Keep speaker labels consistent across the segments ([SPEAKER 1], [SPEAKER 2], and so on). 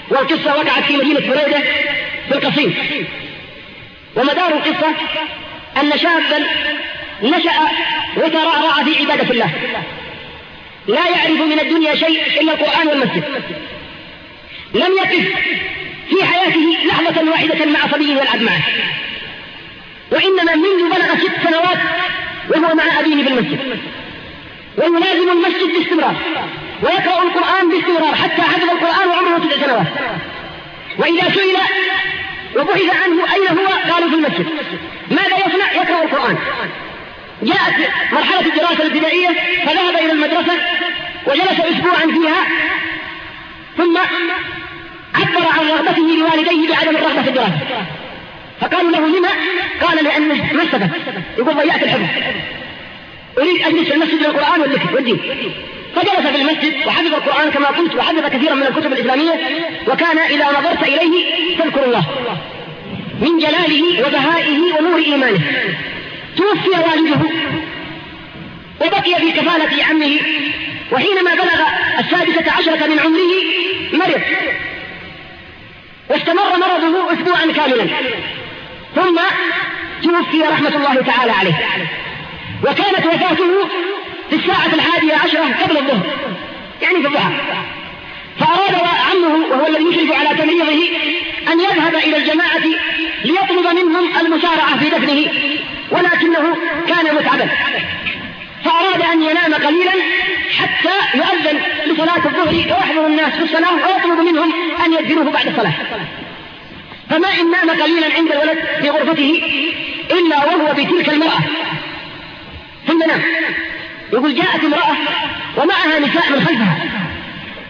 [SPEAKER 1] والقصة وقعت في مدينة بريدة في القصيم. ومدار القصة أن شابا نشأ وترعرع في عبادة الله، لا يعرف من الدنيا شيء إلا القرآن والمسجد، لم يقف في حياته لحظة واحدة مع صبي يلعب معه، وإنما منذ بلغ 6 سنوات وهو مع أبيه بالمسجد، ويلازم المسجد باستمرار، ويقرأ القرآن باستمرار حتى حفظ القرآن وعمره 9 سنوات. وإذا سئل وبحث عنه أين هو قالوا في المسجد. ماذا يصنع؟ يقرأ القرآن. جاءت مرحلة الدراسة الابتدائية فذهب إلى المدرسة وجلس أسبوعا فيها، ثم عبر عن رغبته لوالديه بعدم الرغبة في الدراسة، فقالوا له لما؟ قال لأنه ما استفدت، يقول ضيعت الحفظ، أريد أجلس في المسجد للقرآن والدين. فجلس في المسجد وحفظ القرآن كما قلت، وحفظ كثيرا من الكتب الإسلامية، وكان إذا نظرت إليه تذكر الله من جلاله وبهائه ونور إيمانه. توفي والده وبقي في كفالة عمه، وحينما بلغ 16 من عمره مرض، واستمر مرضه أسبوعا كاملا، ثم توفي رحمة الله تعالى عليه. وكانت وفاته في 11:10 قبل الظهر، يعني في الضحى. فأراد عمه وهو الذي يشرف على تمريضه أن يذهب إلى الجماعة ليطلب منهم المسارعة في دفنه، ولكنه كان متعبا، فأراد أن ينام قليلا حتى يؤذن لصلاة الظهر ويحضر الناس في الصلاة ويطلب منهم أن يدفنوه بعد الصلاة. فما إن نام قليلا عند الولد في غرفته إلا وهو بتلك المرأة في المنام. يقول جاءت امرأة ومعها نساء من خلفها،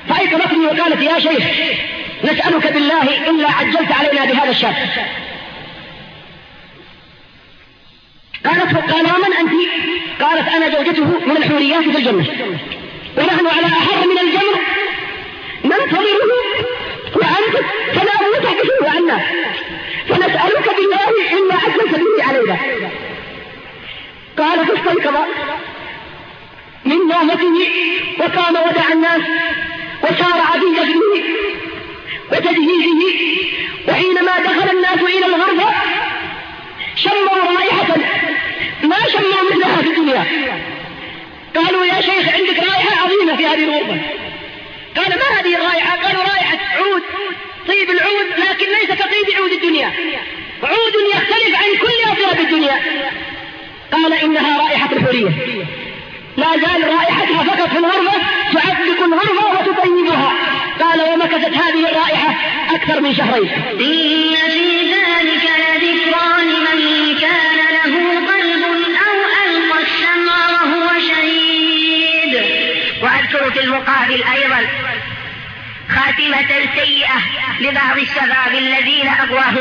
[SPEAKER 1] فأيقظتني وقالت يا شيخ نسألك بالله إلا عجلت علينا بهذا الشاب. قال ومن أنت؟ قالت أنا زوجته من الحوريات في الجنة، ونحن على أحر من الجمر ننتظره، وأنت تنام وتحدثه عنا، فنسألك بالله إلا عجلت به علينا. قال فاستيقظ من نومته وقام ودع الناس وسارع في دفنه وتجهيزه. وحينما دخل الناس إلى الغرفة شموا رائحة ما شموا مثلها في الدنيا. قالوا يا شيخ عندك رائحة عظيمة في هذه الغرفة. قال ما هذه الرائحة؟ قالوا رائحة عود، طيب العود لكن ليس كطيب عود الدنيا، عود يختلف عن كل أطياب الدنيا. قال إنها رائحة الحورية، لا زال رائحتها فقط في الغرفة تعذب الغرفة وتطيبها. قال ومكثت هذه الرائحة أكثر من 2 شهر.
[SPEAKER 2] إن في ذلك لذكرى لمن كان له قلب أو ألقى السمع وهو شهيد.
[SPEAKER 3] وأذكر في المقابل أيضا خاتمة سيئة لبعض الشباب الذين أغواهم